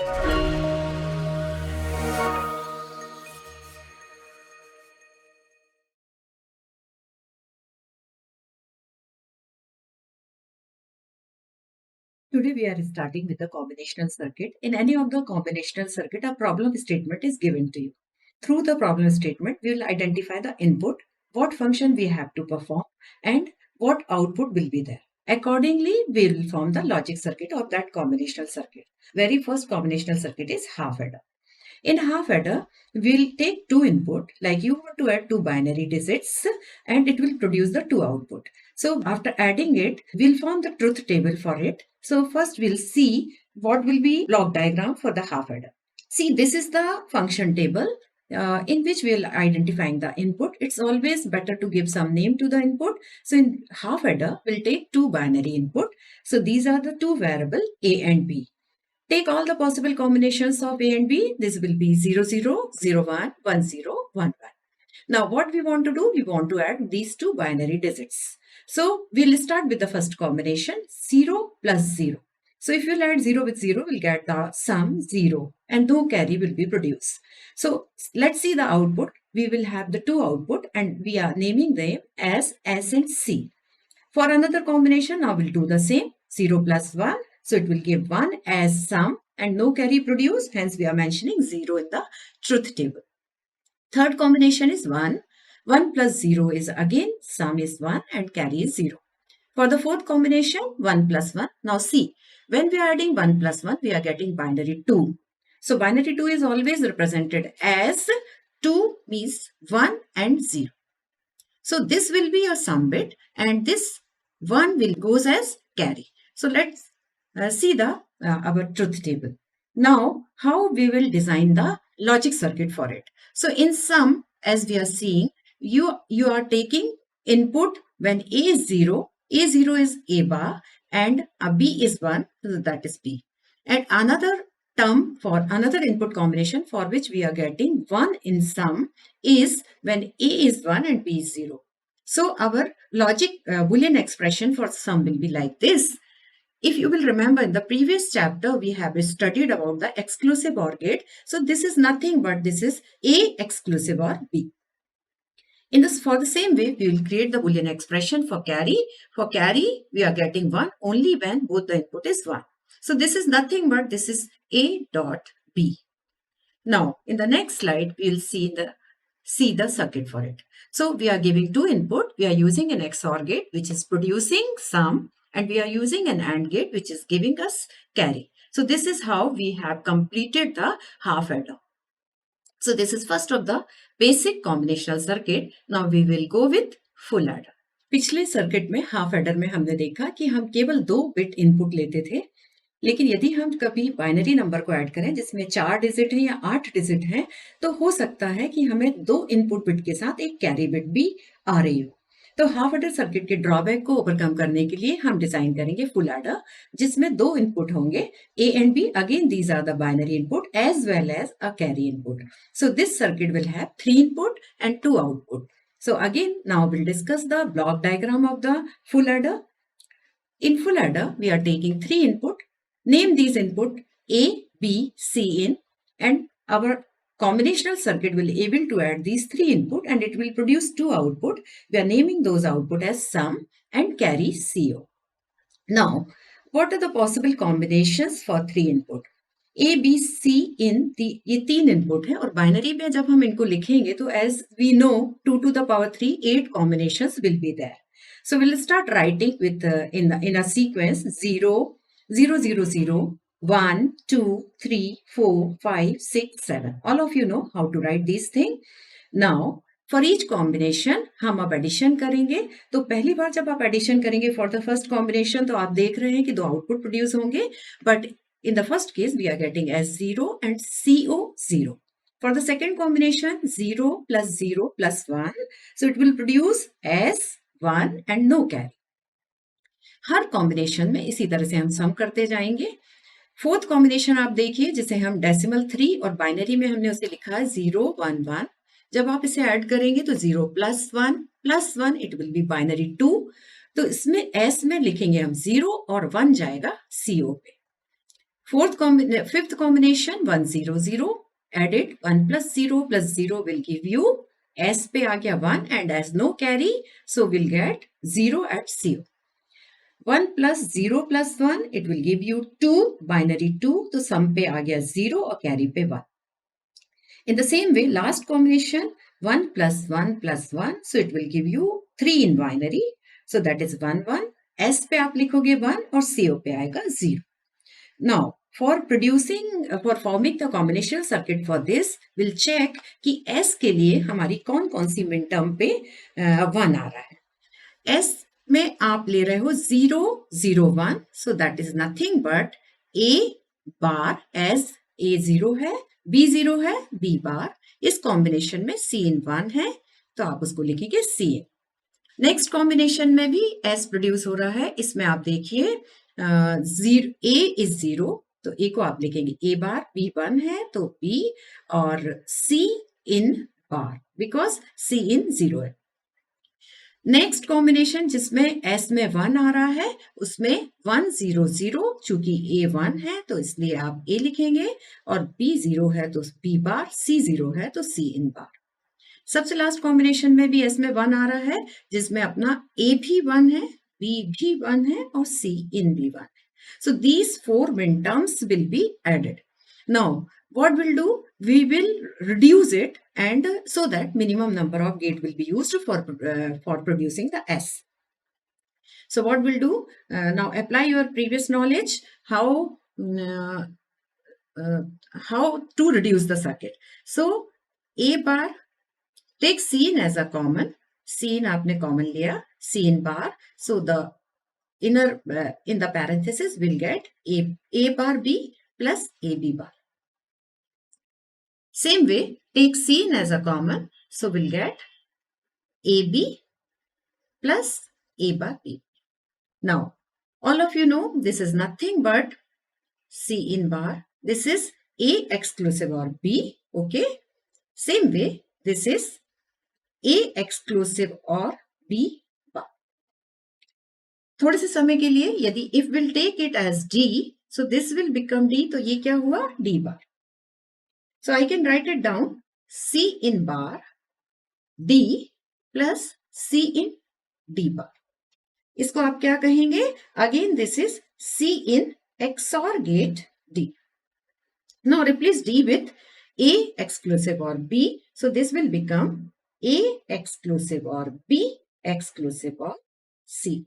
Today we are starting with the combinational circuit. In any of the combinational circuit, a problem statement is given to you. Through the problem statement, we will identify the input, what function we have to perform, and what output will be there. Accordingly, we will form the logic circuit of that combinational circuit. Very first combinational circuit is half adder. In half adder, we'll take two input, like you want to add two binary digits and it will produce the two output. So after adding it, we'll form the truth table for it. So first we'll see what will be block diagram for the half adder. See, this is the function table in which we'll identifying the input. It's always better to give some name to the input. So in half adder, we'll take two binary input. So these are the two variable A and B. Take all the possible combinations of A and B. This will be 0, 0, 0, 1, 1, 0, 1, 1. Now what we want to do, we want to add these two binary digits. So we'll start with the first combination, 0 plus 0. So if we'll add 0 with 0, we'll get the sum 0 and no carry will be produced. So let's see the output. We will have the two output and we are naming them as S and C. For another combination, now we'll do the same, 0 plus 1. So it will give 1 as sum and no carry produced. Hence we are mentioning 0 in the truth table. Third combination is 1. 1 plus 0 is again sum is 1 and carry is 0. For the fourth combination, 1 plus 1. Now see, when we are adding 1 plus 1, we are getting binary 2. So binary 2 is always represented as 2 means 1 and 0. So this will be your sum bit and this 1 will goes as carry. So let's see the our truth table. Now how we will design the logic circuit for it. So in sum, as we are seeing, you are taking input when A is 0, A0 is A bar and B is 1, so that is B. And another term for another input combination for which we are getting 1 in sum is when A is 1 and B is 0. So our logic Boolean expression for sum will be like this. If you will remember in the previous chapter, we have studied about the exclusive OR gate. So this is nothing but this is A exclusive OR B. For the same way, we will create the Boolean expression for carry. For carry, we are getting 1 only when both the input is 1. So this is nothing but this is A dot B. Now, in the next slide, we will see the circuit for it. So we are giving two input. We are using an XOR gate which is producing sum and we are using an AND gate which is giving us carry. So this is how we have completed the half adder. So this is first of the basic combinational circuit. Now we will go with full adder. पिछले circuit में half adder में हमने देखा कि हम केवल 2 bit input लेते थे, लेकिन यदि हम कभी बाइनरी नंबर को ऐड करें जिसमें 4 डिजिट है या 8 डिजिट है, तो हो सकता है कि हमें 2 इनपुट बिट के साथ एक कैरी बिट भी आ रही हो। तो हाफ एडर सर्किट के ड्रॉबैक को ओवरकम करने के लिए हम डिजाइन करेंगे फुल एडर जिसमें 2 इनपुट होंगे A and B. Again these are the binary input as well as a carry input. So this circuit will have 3 input and 2 output. So again now we'll discuss the block diagram of the full adder. In full adder we are taking 3 input. Name these input A, B, C in and our combinational circuit will able to add these 3 input and it will produce 2 output. We are naming those output as sum and carry CO. Now, what are the possible combinations for 3 input? A, B, C in ये 3 input है और binary में जब हम इनको लिखेंगे तो as we know 2 to the power 3, 8 combinations will be there. So we'll start writing with in a sequence 0, 0, 0, 0, 1, 2, 3, 4, 5, 6, 7. All of you know how to write these things. Now, for each combination हम अब addition करेंगे। तो पहली बार जब आप addition करेंगे for the first combination तो आप देख रहे हैं कि 2 आउटपुट प्रोड्यूस होंगे, but in the first case we are getting S0 and CO0. For the second combination 0 plus 0 plus 1, so it will produce S1 and no carry. Her combination में इसी तरह से हम सम करते जाएंगे। फोर्थ कॉम्बिनेशन आप देखिए जिसे हम डेसिमल 3 और बाइनरी में हमने उसे लिखा है 0 1 1। जब आप इसे ऐड करेंगे तो 0 plus 1 it will be binary 2। तो इसमें S में लिखेंगे हम 0 और 1 जाएगा CO पे। Fifth combination 1 0 0. Add it 1 plus 0 will give you S पे आ गया 1 and as no carry, so we'll get 0 at CO. 1 plus 0 plus 1, it will give you 2, binary 2, तो sum पे आ गया 0 और carry पे 1. In the same way, last combination 1 plus 1 plus 1, so it will give you 3 in binary, so that is 1 1. S पे आप लिखोगे 1 और CO पे आएगा 0. Now, for forming the combinational circuit for this, we'll check कि S के लिए हमारी कौन कौन सी मिन टर्म पे 1 आ रहा है. S में आप ले रहे हो 0 0 1, so that is nothing but A bar as A 0 है, B 0 है, B bar. इस कॉम्बिनेशन में C in 1 है, तो आप उसको लिखेंगे C. नेक्स्ट कॉम्बिनेशन में भी S प्रोड्यूस हो रहा है. इसमें आप देखिए A इज 0, तो A को आप लिखेंगे A बार, B 1 है तो B और C in bar, because C in 0 है. नेक्स्ट कॉम्बिनेशन जिसमें S में 1 आ रहा है, उसमें 1 0 0, चूंकि A 1 है तो इसलिए आप A लिखेंगे और B 0 है तो B बार, C 0 है तो C in बार. सबसे लास्ट कॉम्बिनेशन में भी S में 1 आ रहा है, जिसमें अपना A भी 1 है, B भी 1 है और C in भी 1 है. So these 4 min terms will be added. Now what we'll do, we will reduce it and so that minimum number of gate will be used for producing the S. So what we'll do, now apply your previous knowledge how to reduce the circuit. So A bar, take C in as a common. C in आपने common लिया, C in bar. So the inner in the parenthesis will get A bar B plus AB bar. Same way, take C in as a common. So we'll get AB plus A bar B. Now, all of you know this is nothing but C in bar. This is A exclusive or B. Okay. Same way, this is A exclusive or B bar. थोड़े से समय के लिए यदि if will take it as D, so this will become D, तो ये क्या हुआ D bar. So I can write it down C in bar D plus C in D bar. इसको आप क्या कहेंगे? Again this is C in XOR gate D. Now replace D with A exclusive or B. So this will become A exclusive or B exclusive or C.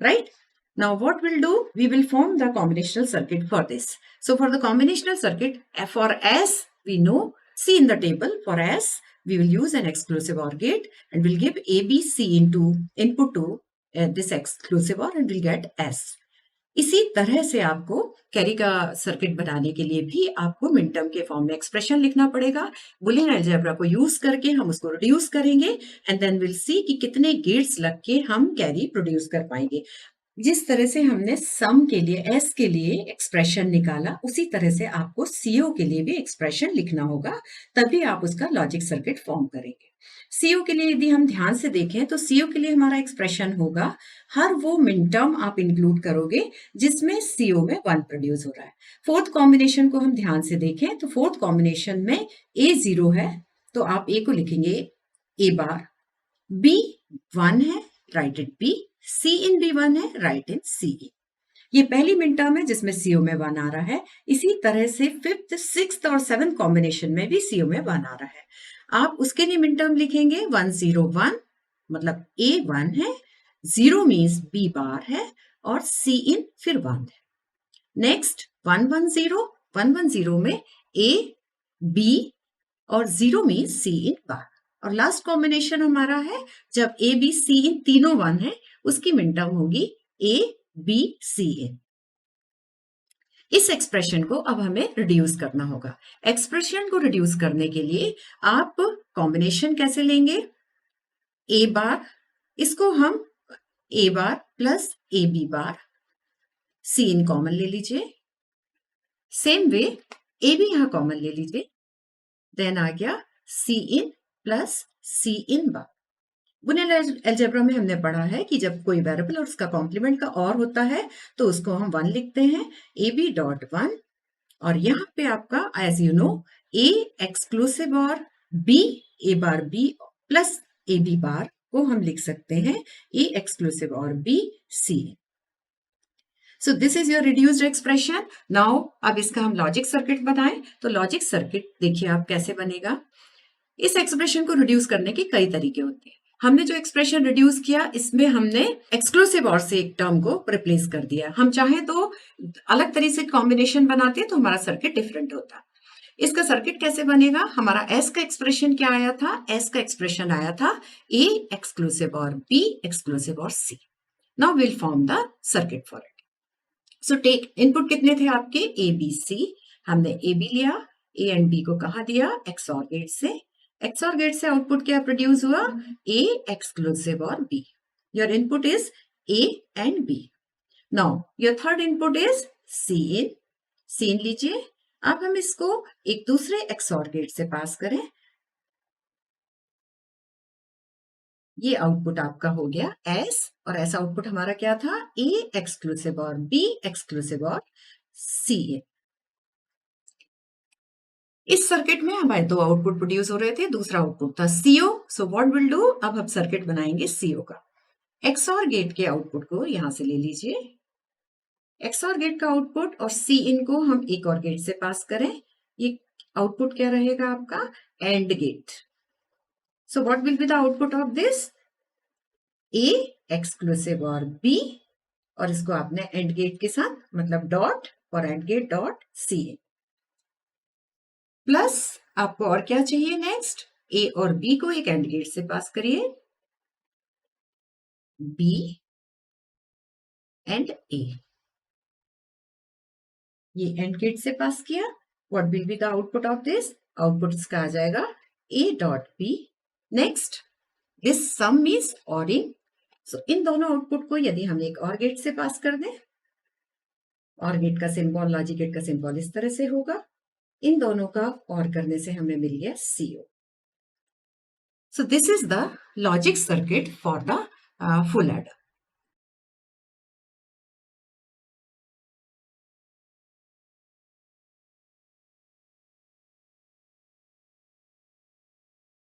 Right? Now what we'll do, we will form the combinational circuit for this. So for the combinational circuit, for S, we know, see in the table, for S, we will use an exclusive OR gate and we'll give A, B, C into input to this exclusive OR and we'll get S. इसी तरह से आपको carry का circuit बनाने के लिए भी आपको मिनटर्म के फॉर्म में एक्सप्रेशन लिखना पड़ेगा. बुलियन अलजेब्रा को यूज करके हम उसको रिड्यूस करेंगे एंड देन विल सी कि कितने गेट्स लग के हम कैरी प्रोड्यूस कर पाएंगे. जिस तरह से हमने सम के लिए एस के लिए एक्सप्रेशन निकाला, उसी तरह से आपको सीओ के लिए भी एक्सप्रेशन लिखना होगा, तभी आप उसका लॉजिक सर्किट फॉर्म करेंगे. सीओ के लिए यदि हम ध्यान से देखें तो सीओ के लिए हमारा एक्सप्रेशन होगा, हर वो मिनटर्म आप इंक्लूड करोगे जिसमें सीओ में 1 प्रोड्यूस हो रहा है. फोर्थ कॉम्बिनेशन को हम ध्यान से देखें तो फोर्थ कॉम्बिनेशन में ए 0 है तो आप ए को लिखेंगे ए बार, बी 1 है, right it be, C in B1 है, राइट इन C in. ये पहली मिन टर्म है जिसमें CO में 1 आ रहा है. इसी तरह से फिफ्थ, सिक्स्थ और सेवंथ कॉम्बिनेशन में भी CO में 1 आ रहा है. आप उसके लिए मिन टर्म लिखेंगे 1 0 1, मतलब A 1 है, 0 मीन्स B बार है और C in फिर 1 है. नेक्स्ट 1 1 0, 1 1 0 में A B और 0 मीन्स C in बार. और लास्ट कॉम्बिनेशन हमारा है जब A B C in तीनों 1 है, उसकी मिन टर्म होगी A B C in. इस एक्सप्रेशन को अब हमें रिड्यूस करना होगा. एक्सप्रेशन को रिड्यूस करने के लिए आप कॉम्बिनेशन कैसे लेंगे? A बार, इसको हम A bar plus A B bar, C in common ले लीजिए. सेम वे A B यहां कॉमन ले लीजिए. देन आ गया C in plus C in bar. Boolean algebra में हमने पढ़ा है कि जब कोई वेरिएबल और उसका कॉम्प्लीमेंट का और होता है तो उसको हम 1 लिखते हैं, ab डॉट 1। और यहाँ पे आपका as you know a exclusive और b a bar b plus A B bar को हम लिख सकते हैं a एक्सक्लूसिव और b c। So this is your reduced expression. Now अब इसका हम लॉजिक सर्किट बताएं तो लॉजिक सर्किट देखिए आप कैसे बनेगा। इस एक्सप्रेशन को रिड्यूस करने के कई तरीके होते हैं। हमने जो एक्सप्रेशन रिड्यूस किया इसमें हमने एक्सक्लूसिव और से एक टर्म को रिप्लेस कर दिया। हम चाहें तो अलग तरीके से कॉम्बिनेशन बनाते तो हमारा सर्किट डिफरेंट होता। इसका सर्किट कैसे बनेगा? हमारा एस का एक्सप्रेशन क्या आया था? एस का एक्सप्रेशन आया था ए एक्सक्लूसिव और B exclusive or C. Now will form the circuit for it. So take input कितने थे आपके? A B C. हमने ए बी लिया, ए एंड बी को कहा दिया एक्सऑर गेट से। एक्सऑर गेट से आउटपुट क्या प्रोड्यूस हुआ? ए एक्सक्लूसिव और B. Your input is A and B. Now your third input is C in. C in लीजिए। अब हम इसको एक दूसरे एक्सऑर गेट से पास करें। ये आउटपुट आपका हो गया एस और ऐसा आउटपुट हमारा क्या था? ए एक्सक्लूसिव और बी एक्सक्लूसिव और सी। इस सर्किट में हमारे दो आउटपुट प्रोड्यूस हो रहे थे, दूसरा आउटपुट था CO. So what will do, अब हम सर्किट बनाएंगे सीओ का। एक्सऑर गेट के आउटपुट को यहां से ले लीजिए। एक्सऑर गेट का आउटपुट और सी इन को हम एक और गेट से पास करें। ये आउटपुट क्या रहेगा आपका? And gate. So what will be the output of this? A exclusive और बी, और इसको आपने एंड गेट के साथ मतलब डॉट और and gate dot C plus आपको और क्या चाहिए नेक्स्ट? ए और बी को एक एंड गेट से पास करिए, बी एंड ए। ये एंड गेट से पास किया। What will be the output of this? Output इसका आ जाएगा A dot B. Next this sum is ORing. So इन दोनों आउटपुट को यदि हम एक और गेट से पास कर दें, और गेट का सिंबल लॉजिक गेट का सिंबल इस तरह से होगा। इन दोनों का और करने से हमें मिल गया CO. So this is the logic circuit for the full adder.